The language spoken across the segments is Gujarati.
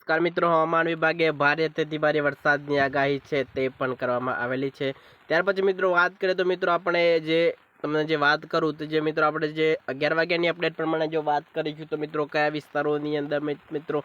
નમસ્કાર મિત્રો, હવામાન વિભાગે ભારેથી ભારે વરસાદની આગાહી છે તે પણ કરવામાં આવેલી છે। ત્યાર પછી મિત્રો વાત કરીએ તો મિત્રો આપણે જે તમને જે વાત કરું તો જે મિત્રો આપણે જે 11 વાગ્યાની અપડેટ પ્રમાણે જો વાત કરીશું તો મિત્રો કયા વિસ્તારોની અંદર મિત્રો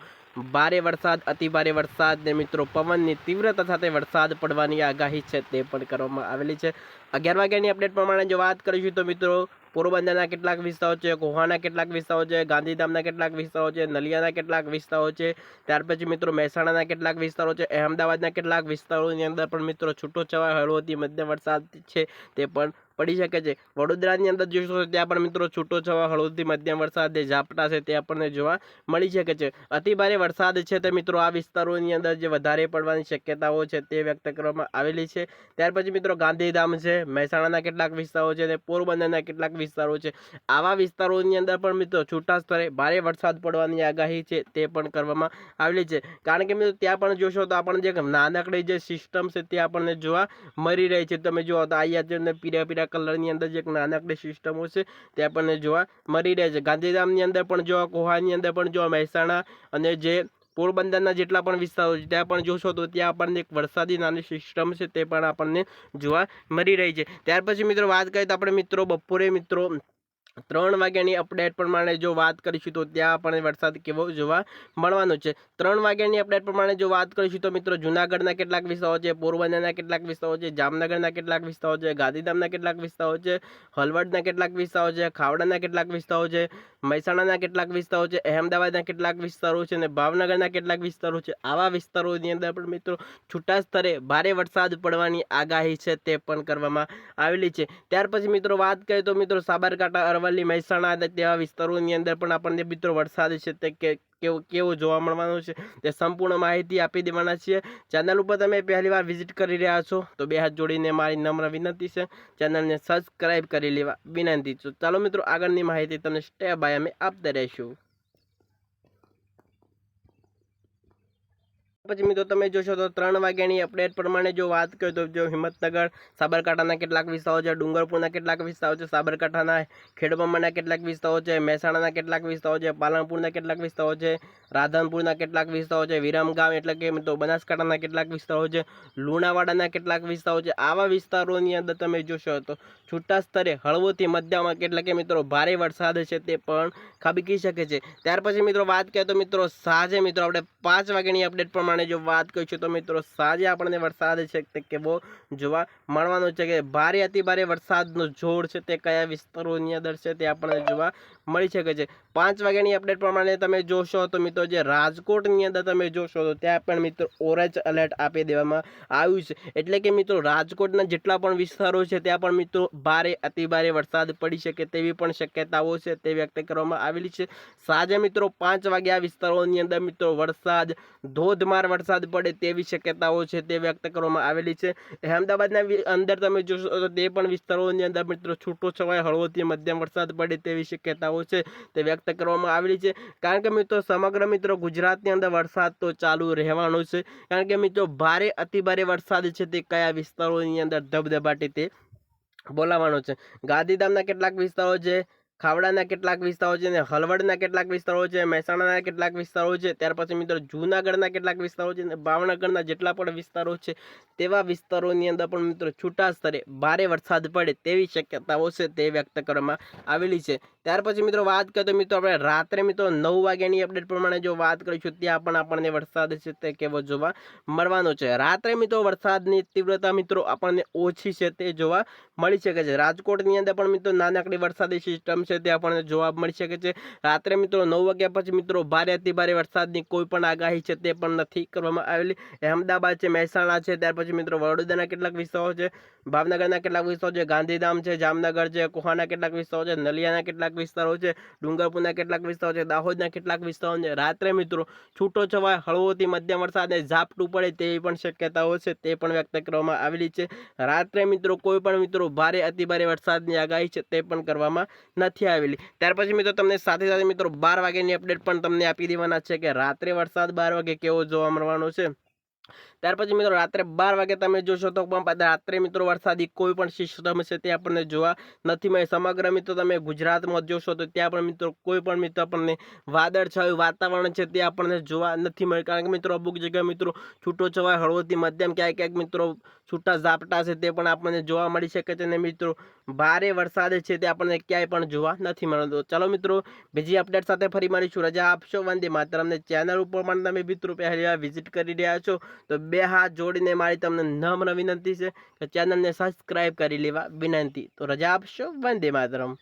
ભારે વરસાદ, અતિ ભારે વરસાદ ને મિત્રો પવનની તીવ્રતા સાથે વરસાદ પડવાની આગાહી છે તે પણ કરવામાં આવેલી છે। 11 વાગ્યાની અપડેટ પ્રમાણે જો વાત કરીશું તો મિત્રો પોરબંદરના કેટલાક વિસ્તારો છે, કોહાના કેટલાક વિસ્તારો છે, ગાંધીધામના કેટલાક વિસ્તારો છે, નલિયાના કેટલાક વિસ્તારો છે, ત્યાર પછી મિત્રો મહેસાણાના કેટલાક વિસ્તારો છે, અહેમદાબાદના કેટલાક વિસ્તારોની અંદર પણ મિત્રો છૂટોછવાયો હળવોથી મધ્યમ વરસાદ છે તે પણ પડી શકે છે। વડોદરાની અંદર જોઈશું ત્યાં પણ મિત્રો છૂટોછવાયો હળવોથી મધ્યમ વરસાદ ઝાપટા છે તે આપણને જોવા મળી શકે છે। અતિ ભારે વરસાદ છે તે મિત્રો આ વિસ્તારોની અંદર જે વધારે પડવાની શક્યતાઓ છે તે વ્યક્ત કરવામાં આવેલી છે। ત્યાર પછી મિત્રો ગાંધીધામ છે, મહેસાણાના કેટલાક વિસ્તારો છે અને પોરબંદરના કેટલાક વિસ્તારો છે, આવા વિસ્તારોની અંદર પણ મિત્રો છૂટા સ્તરે ભારે વરસાદ પડવાની આગાહી છે તે પણ કરવામાં આવેલી છે। કારણ કે મિત્રો ત્યાં પણ જોશો તો આપણને જે નાનકડી જે સિસ્ટમ છે તે આપણને જોવા મળી રહી છે। તમે જુઓ તો અહીંયા જે પીળા પીળા કલરની અંદર જે નાનકડી સિસ્ટમો છે તે આપણને જોવા મળી રહે છે। ગાંધીધામની અંદર પણ જોવા, કોહાની અંદર પણ જોવા, મહેસાણા અને જે પોરબંદરના જેટલા પણ વિસ્તારો છે ત્યાં પણ જોશો તો ત્યાં આપણને એક વરસાદી નાની સિસ્ટમ છે તે પણ આપણને જોવા મળી રહી છે। ત્યાર પછી મિત્રો વાત કરીએ તો આપણે મિત્રો બપોરે મિત્રો 3 વાગ્યાની અપડેટ પ્રમાણે જો વાત કરીશું તો ત્યાં આપણને વરસાદ કેવો જોવા મળવાનો છે। 3 વાગ્યાની અપડેટ પ્રમાણે જો વાત કરીશું તો મિત્રો જૂનાગઢના કેટલાક વિસ્તારો છે, પોરબંદરના કેટલાક વિસ્તારો છે, જામનગરના કેટલાક વિસ્તારો છે, ગાંધીધામના કેટલાક વિસ્તારો છે, હળવદના કેટલાક વિસ્તારો છે, ખાવડાના કેટલાક વિસ્તારો છે, મહેસાણાના કેટલાક વિસ્તારો છે, અહેમદાબાદના કેટલાક વિસ્તારો છે અને ભાવનગરના કેટલાક વિસ્તારો છે, આવા વિસ્તારોની અંદર પણ મિત્રો છૂટા સ્તરે ભારે વરસાદ પડવાની આગાહી છે તે પણ કરવામાં આવેલી છે। ત્યાર પછી મિત્રો વાત કરીએ તો મિત્રો સાબરકાંઠા, અરવલ્લી, મહેસાણા તેવા વિસ્તારોની અંદર પણ આપણને મિત્રો વરસાદ છે તે કેવો જોવા મળવાનો છે તે સંપૂર્ણ માહિતી આપી દેવાના છીએ। ચેનલ ઉપર તમે પહેલી વાર વિઝિટ કરી રહ્યા છો તો બે હાથ જોડીને મારી નમ્ર વિનંતી છે ચેનલને સબસ્ક્રાઇબ કરી લેવા વિનંતી છે। ચાલો મિત્રો આગળની માહિતી તમને સ્ટેપ બાય અમે આપતા રહીશું। પછી મિત્રો તમે જોશો તો 3 વાગ્યાની અપડેટ પ્રમાણે જો વાત કરીએ તો જો હિંમતનગર, સાબરકાંઠાના કેટલાક વિસ્તારો છે, ડુંગરપુરના કેટલાક વિસ્તારો છે, સાબરકાંઠાના ખેડબ્રહ્માના કેટલાક વિસ્તારો છે, મહેસાણાના કેટલાક વિસ્તારો છે, પાલનપુરના કેટલાક વિસ્તારો છે, રાધનપુરના કેટલાક વિસ્તારો છે, વિરમગામ એટલે કે મિત્રો બનાસકાંઠાના કેટલાક વિસ્તારો છે, લુણાવાડાના કેટલાક વિસ્તારો છે, આવા વિસ્તારોની અંદર તમે જોશો તો છૂટા સ્તરે હળવોથી મધ્યમ એટલે કે મિત્રો ભારે વરસાદ છે તે પણ ખાબકી શકે છે। ત્યાર પછી મિત્રો વાત કરીએ તો મિત્રો સાંજે મિત્રો આપણે 5 વાગ્યાની અપડેટ પ્રમાણે જો વાત કરીશું તો મિત્રો સાંજે આપણને વરસાદ છે તે કેવો જોવા મળવાનો છે કે ભારે અતિ ભારે વરસાદનો જોર છે તે કયા વિસ્તારોની અંદર છે તે આપણને જોવા મળી શકે છે। 5 વાગ્યાની અપડેટ પ્રમાણે તમે જોશો તો મિત્રો જે રાજકોટની અંદર તમે જોશો તો ત્યાં પણ મિત્રો ઓરેન્જ એલર્ટ આપી દેવામાં આવ્યું છે, એટલે કે મિત્રો રાજકોટના જેટલા પણ વિસ્તારો છે ત્યાં પણ મિત્રો ભારે અતિ ભારે વરસાદ પડી શકે તેવી પણ શક્યતાઓ છે તે વ્યક્ત કરવામાં આવેલી છે। સાંજે મિત્રો 5 વાગ્યા વિસ્તારોની અંદર મિત્રો વરસાદ, ધોધમાર વરસાદ પડે તેવી શક્યતાઓ છે તે વ્યક્ત કરવામાં આવેલી છે। અહેમદાબાદના અંદર તમે જોશો તો તે પણ વિસ્તારોની અંદર મિત્રો છૂટો છવાયો હળવોથી મધ્યમ વરસાદ પડે તેવી શક્યતાઓ છે તે વ્યક્ત કરવામાં આવેલી છે। કારણ કે મિત્રો સમગ્ર મિત્રો ગુજરાતની અંદર વરસાદ તો ચાલુ રહેવાનો છે, કારણ કે મિત્રો ભારે અતિ ભારે વરસાદ છે તે કયા વિસ્તારોની અંદર ધબધબાટી તે બોલાવાનો છે। ગાંધીધામના કેટલાક વિસ્તારો છે, ખાવડાના કેટલાક વિસ્તારો છે અને હળવદના કેટલાક વિસ્તારો છે, મહેસાણાના કેટલાક વિસ્તારો છે, ત્યાર પછી મિત્રો જૂનાગઢના કેટલાક વિસ્તારો છે અને ભાવનગરના જેટલા પણ વિસ્તારો છે તેવા વિસ્તારોની અંદર પણ મિત્રો છૂટા સ્તરે ભારે વરસાદ પડે તેવી શક્યતાઓ છે તે વ્યક્ત કરવામાં આવેલી છે। ત્યાર પછી મિત્રો વાત કરીએ તો મિત્રો આપણે રાત્રે મિત્રો 9 વાગ્યાની અપડેટ પ્રમાણે જો વાત કરીશું ત્યાં પણ આપણને વરસાદ છે તે કેવો જોવા મળવાનો છે। રાત્રે મિત્રો વરસાદની તીવ્રતા મિત્રો આપણને ઓછી છે તે જોવા મળી શકે છે। રાજકોટની અંદર પણ મિત્રો નાનકડી વરસાદી સિસ્ટમ છે તે આપણને જોવા મળી શકે છે। રાત્રે મિત્રો 9 વાગ્યા પછી મિત્રો ભારે અતિ ભારે વરસાદની કોઈ પણ આગાહી છે તે પણ નથી કરવામાં આવેલી। અહેમદાબાદ છે, મહેસાણા છે, ત્યાર પછી મિત્રો વડોદરાના કેટલાક વિસ્તારો છે, ભાવનગરના કેટલાક વિસ્તારો છે, ગાંધીધામ છે, જામનગર છે, કોહાના કેટલાક વિસ્તારો છે, નલિયાના કેટલાક વિસ્તારો છે, ડુંગરપુરના કેટલાક વિસ્તારો છે, દાહોદના કેટલાક વિસ્તારો છે, રાત્રે મિત્રો છૂટો છવાયો હળવોથી મધ્યમ વરસાદ ઝાપટું પડે તેવી પણ શક્યતાઓ છે તે પણ વ્યક્ત કરવામાં આવેલી છે। રાત્રે મિત્રો કોઈ પણ મિત્રો ભારે અતિ ભારે વરસાદની આગાહી છે તે પણ કરવામાં નથી આવેલી। ત્યાર પછી મિત્રો તમને સાથે સાથે મિત્રો 12 વાગ્યાની અપડેટ પણ તમને આપી દેવાના છે કે રાત્રે વરસાદ 12 વાગે કેવો જોવા મળવાનો છે ત્યાર પછી મિત્રો રાત્રે 12 વાગે તમે જોશો તો પણ રાત્રે મિત્રો વરસાદી કોઈ પણ સિસ્ટમ છે તે આપણને જોવા નથી મળે. સમગ્ર મિત્રો તમે ગુજરાતમાં જોશો તો ત્યાં પણ મિત્રો કોઈ પણ મિત્રો આપણને વાદળછાયું વાતાવરણ છે તે આપણને જોવા નથી મળે. કારણ કે મિત્રો અમુક જગ્યાએ મિત્રો છૂટો છવાય હળવોથી મધ્યમ ક્યાંક ક્યાંક મિત્રો છૂટા ઝાપટા છે તે પણ આપણને જોવા મળી શકે છે. અને મિત્રો ભારે વરસાદ છે તે આપણને ક્યાંય પણ જોવા નથી મળતો. ચાલો મિત્રો બીજી અપડેટ સાથે ફરી મળીશું. રજા આપશો. વંદે માતરમ. ચેનલ ઉપર પણ તમે મિત્રો પહેલી વાર વિઝિટ કરી રહ્યા છો તો 2 હાથ જોડીને મારી તમને નમ્ર વિનંતી છે કે ચેનલને સબસ્ક્રાઈબ કરી લેવા વિનંતી. તો રજા આપશો. વંદે માતરમ.